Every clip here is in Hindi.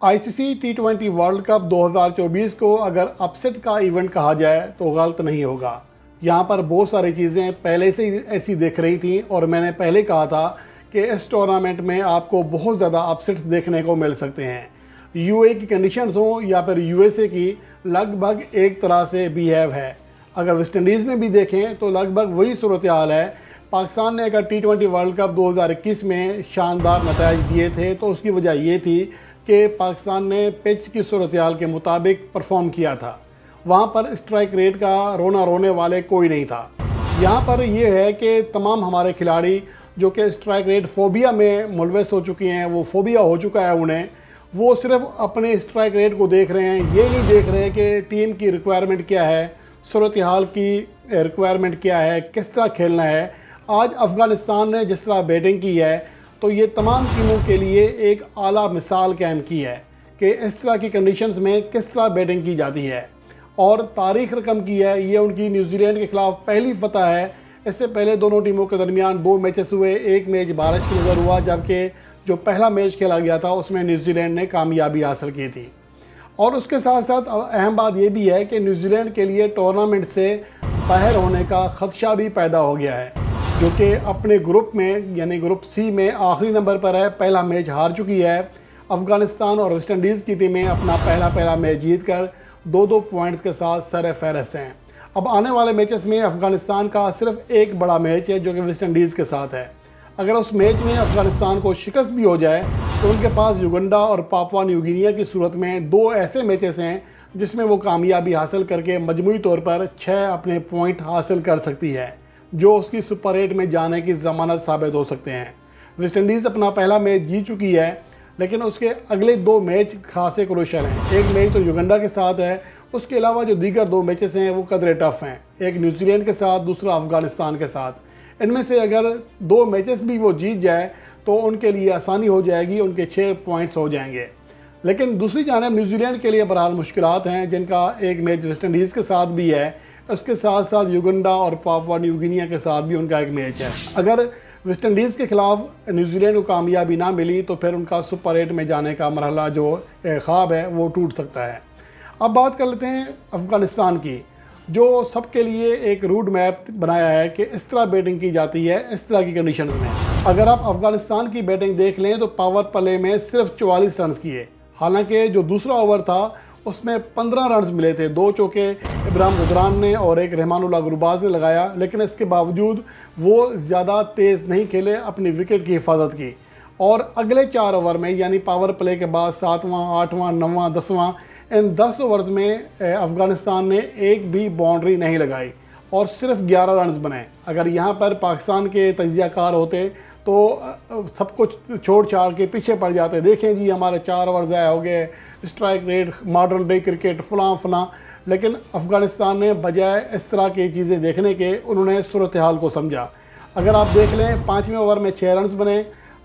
आईसीसी टी20 वर्ल्ड कप 2024 को अगर अपसेट का इवेंट कहा जाए तो गलत नहीं होगा। यहाँ पर बहुत सारी चीज़ें पहले से ही ऐसी दिख रही थी और मैंने पहले कहा था कि इस टूर्नामेंट में आपको बहुत ज़्यादा अपसेट्स देखने को मिल सकते हैं। यूए की कंडीशंस हो या फिर यूएसए की, लगभग एक तरह से बिहेव है। अगर वेस्ट इंडीज़ में भी देखें तो लगभग वही सूरत हाल है। पाकिस्तान ने अगर टी20 वर्ल्ड कप 2021 में शानदार नतीजे दिए थे तो उसकी वजह ये थी कि पाकिस्तान ने पिच की सूरत हाल के मुताबिक परफॉर्म किया था। वहाँ पर स्ट्राइक रेट का रोना रोने वाले कोई नहीं था। यहाँ पर ये है कि तमाम हमारे खिलाड़ी जो कि स्ट्राइक रेट फोबिया में मुलविस हो चुके हैं, वो फोबिया हो चुका है उन्हें, वो सिर्फ अपने स्ट्राइक रेट को देख रहे हैं। ये नहीं देख रहे कि टीम की रिक्वायरमेंट क्या है, सूरत हाल की रिक्वायरमेंट क्या है, किस तरह खेलना है। आज अफ़गानिस्तान ने जिस तरह बैटिंग की है तो ये तमाम टीमों के लिए एक आला मिसाल कायम की है कि इस तरह की कंडीशंस में किस तरह बैटिंग की जाती है। और तारीख रकम की है, ये उनकी न्यूजीलैंड के ख़िलाफ़ पहली फतह है। इससे पहले दोनों टीमों के दरमियान 2 मैचेस हुए, एक मैच बारिश की नज़र हुआ, जबकि जो पहला मैच खेला गया था उसमें न्यूजीलैंड ने कामयाबी हासिल की थी। और उसके साथ साथ अहम बात यह भी है कि न्यूजीलैंड के लिए टूर्नामेंट से बाहर होने का ख़दशा भी पैदा हो गया है, जो कि अपने ग्रुप में यानी ग्रुप सी में आखिरी नंबर पर है। पहला मैच हार चुकी है। अफ़गानिस्तान और वेस्ट इंडीज़ की टीमें अपना पहला मैच जीतकर 2-2 पॉइंट्स के साथ सर फहरिस्त हैं। अब आने वाले मैचेस में अफ़गानिस्तान का सिर्फ एक बड़ा मैच है जो कि वेस्ट इंडीज़ के साथ है। अगर उस मैच में अफ़गानिस्तान को शिकस्त भी हो जाए तो उनके पास युगांडा और पापुआ न्यू गिनिया की सूरत में 2 ऐसे मैचेस हैं जिसमें वो कामयाबी हासिल करके मजमूई तौर पर 6 अपने पॉइंट हासिल कर सकती है, जो उसकी सुपर 8 में जाने की ज़मानत साबित हो सकते हैं। वेस्ट इंडीज़ अपना पहला मैच जीत चुकी है, लेकिन उसके अगले 2 मैच खासे क्रूशल हैं। एक मैच तो युगांडा के साथ है, उसके अलावा जो दीगर 2 मैचेस हैं वो कदरे टफ हैं। एक न्यूजीलैंड के साथ, दूसरा अफ़गानिस्तान के साथ। इनमें से अगर 2 मैचेस भी वो जीत जाए तो उनके लिए आसानी हो जाएगी, उनके 6 पॉइंट्स हो जाएंगे। लेकिन दूसरी जानब न्यूजीलैंड के लिए बहरहाल मुश्किलात हैं, जिनका एक मैच वेस्ट इंडीज़ के साथ भी है। उसके साथ साथ युगांडा और पापुआ न्यू गिनिया के साथ भी उनका एक मैच है। अगर वेस्ट इंडीज़ के ख़िलाफ़ न्यूजीलैंड को कामयाबी ना मिली तो फिर उनका सुपर 8 में जाने का मरहला जो ख्वाब है वो टूट सकता है। अब बात कर लेते हैं अफ़गानिस्तान की, जो सबके लिए एक रूट मैप बनाया है कि इस तरह बैटिंग की जाती है इस तरह की कंडीशन में। अगर आप अफ़गानिस्तान की बैटिंग देख लें तो पावर प्ले में सिर्फ 44 रन किए। हालांकि जो दूसरा ओवर था उसमें 15 रन्स मिले थे। 2 चौके इब्राहिम ज़दरान ने और एक रहमानुल्लाह गुरबाज ने लगाया, लेकिन इसके बावजूद वो ज़्यादा तेज़ नहीं खेले, अपनी विकेट की हिफाजत की। और अगले 4 ओवर में यानी पावर प्ले के बाद 7वां, 8वां, 9वां, 10वां, इन 10 ओवर्स में अफ़गानिस्तान ने एक भी बाउंड्री नहीं लगाई और सिर्फ 11 रन्स बने। अगर यहाँ पर पाकिस्तान के तजियाकार होते तो सब कुछ छोड़ छाड़ के पीछे पड़ जाते। देखें जी, हमारे 4 ओवर ज़ाया हो गए, strike rate, modern day cricket, फलां। लेकिन अफ़गानिस्तान ने बजाय इस तरह की चीज़ें देखने के उन्होंने सूरत हाल को समझा। अगर आप देख लें 5वें ओवर में 6 रन्स बने,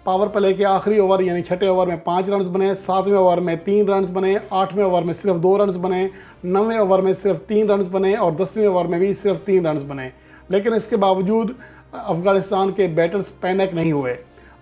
पावर प्ले के आखिरी ओवर यानी 6ठे ओवर में 5 रन्स बने, 7वें ओवर में 3 रन्स बने, 8वें ओवर में सिर्फ 2 रन्स बने, 9वें ओवर में सिर्फ 3 रन्स बने और 10वें ओवर में भी सिर्फ 3 रन्स बने। लेकिन इसके बावजूद अफ़गानिस्तान के बैटर्स पैनिक नहीं हुए।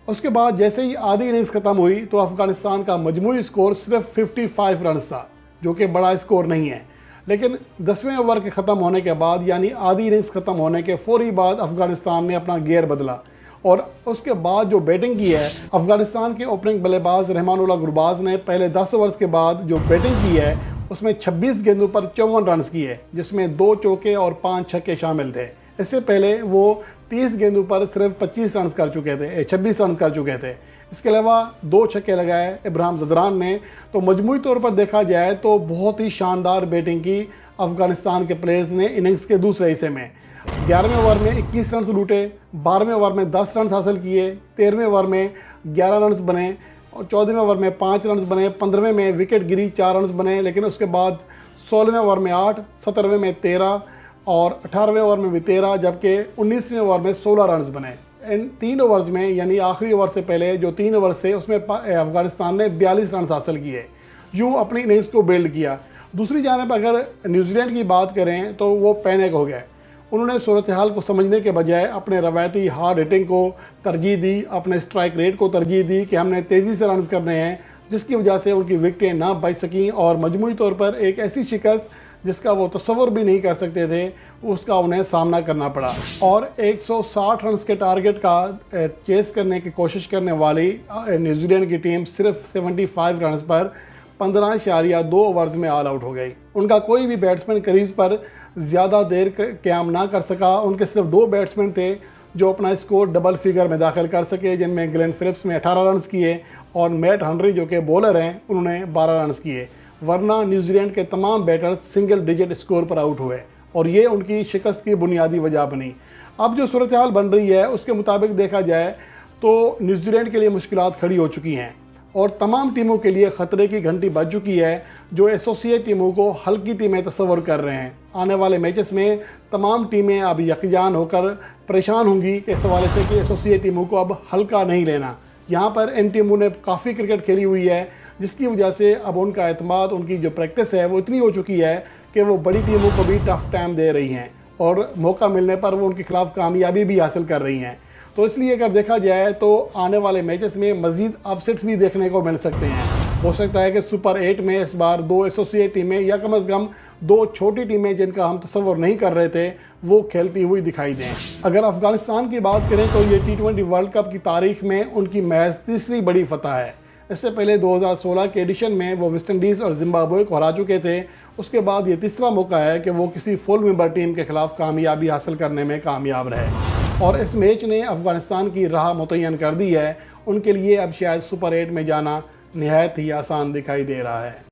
उसके बाद जैसे ही आधी इनिंग्स ख़त्म हुई तो अफ़गानिस्तान का मजमूई स्कोर सिर्फ 55 रन था, जो कि बड़ा स्कोर नहीं है। लेकिन 10वें ओवर के ख़त्म होने के बाद यानी आधी इनिंग्स ख़त्म होने के फ़ौरी बाद अफ़गानिस्तान ने अपना गियर बदला और उसके बाद जो बैटिंग की है अफ़गानिस्तान के ओपनिंग बल्लेबाज रहमानुल्लाह गुरबाज ने पहले 10 ओवर्स के बाद जो बैटिंग की है उसमें 26 गेंदों पर 54 रन किए, जिसमें 2 चौके और 5 छक्के शामिल थे। इससे पहले वो 30 गेंदों पर सिर्फ 25 रन कर चुके थे, 26 रन कर चुके थे। इसके अलावा 2 छक्के लगाए इब्राहिम ज़दरान ने। तो मजमूई तौर पर देखा जाए तो बहुत ही शानदार बैटिंग की अफ़गानिस्तान के प्लेयर्स ने इनिंग्स के दूसरे हिस्से में। 11वें ओवर में 21 रन लूटे, 12वें ओवर में 10 रन हासिल किए, 13वें ओवर में 11 रन बने और 14वें ओवर में 5 रन बने, 15वें में विकेट गिरी, 4 रन बने। लेकिन उसके बाद 16वें ओवर में 8, 17वें में 13 और 18वें ओवर में भी 13, जबकि 19वें ओवर में 16 रन बने। इन 3 ओवर्स में यानी आखिरी ओवर से पहले जो 3 ओवर थे उसमें अफ़गानिस्तान ने 42 रन हासिल किए, यूँ अपनी इनिंग्स को बिल्ड किया। दूसरी जानब अगर न्यूजीलैंड की बात करें तो वो पैनिक हो गए। उन्होंने सूरत हाल को समझने के बजाय अपने रवायती हार्ड हिटिंग को तरजीह दी, अपने स्ट्राइक रेट को तरजीह दी कि हमने तेज़ी से रन करने हैं, जिसकी वजह से उनकी विकेटें ना बच सकीं और मजमूई तौर पर एक ऐसी शिकस्त जिसका वो तसव्वुर भी नहीं कर सकते थे उसका उन्हें सामना करना पड़ा। और 160 रन के टारगेट का चेस करने की कोशिश करने वाली न्यूजीलैंड की टीम सिर्फ 75 रन पर 15.2 ओवर्स में ऑल आउट हो गई। उनका कोई भी बैट्समैन क्रीज पर ज़्यादा देर क़याम ना कर सका। उनके सिर्फ 2 बैट्समैन थे जो अपना स्कोर डबल फिगर में दाखिल कर सके, जिनमें ग्लेन फिलिप्स ने 18 रन किए और मैट हेनरी जो कि बॉलर हैं उन्होंने 12 रन किए। वरना न्यूजीलैंड के तमाम बैटर्स सिंगल डिजिट स्कोर पर आउट हुए और ये उनकी शिकस्त की बुनियादी वजह बनी। अब जो सूरत हाल बन रही है उसके मुताबिक देखा जाए तो न्यूजीलैंड के लिए मुश्किलात खड़ी हो चुकी हैं और तमाम टीमों के लिए ख़तरे की घंटी बज चुकी है, जो एसोसिएट टीमों को हल्की टीमें तस्वर कर रहे हैं। आने वाले मैचेस में तमाम टीमें अब यकजान होकर परेशान होंगी कि इस हवाले से कि एसोसिएट टीमों को अब हल्का नहीं लेना। यहाँ पर इन टीमों ने काफ़ी क्रिकेट खेली हुई है, जिसकी वजह से अब उनका एतमाद, उनकी जो प्रैक्टिस है वो इतनी हो चुकी है कि वो बड़ी टीमों को भी टफ टाइम दे रही हैं और मौका मिलने पर वो उनके खिलाफ कामयाबी भी हासिल कर रही हैं। तो इसलिए अगर देखा जाए तो आने वाले मैचेस में मज़ीद अपसेट्स भी देखने को मिल सकते हैं। हो सकता है कि सुपर 8 में इस बार 2 एसोसिएट टीमें या कम अज़ कम 2 छोटी टीमें जिनका हम तस्वर नहीं कर रहे थे वो खेलती हुई दिखाई दें। अगर अफ़गानिस्तान की बात करें तो ये T20 वर्ल्ड कप की तारीख में उनकी महज तीसरी बड़ी फतह है। इससे पहले 2016 के एडिशन में वो वेस्ट इंडीज़ और जिम्बाब्वे को हरा चुके थे। उसके बाद ये तीसरा मौका है कि वो किसी फुल मेंबर टीम के खिलाफ कामयाबी हासिल करने में कामयाब रहे और इस मैच ने अफ़गानिस्तान की राह मुतय्यन कर दी है। उनके लिए अब शायद सुपर 8 में जाना नहायत ही आसान दिखाई दे रहा है।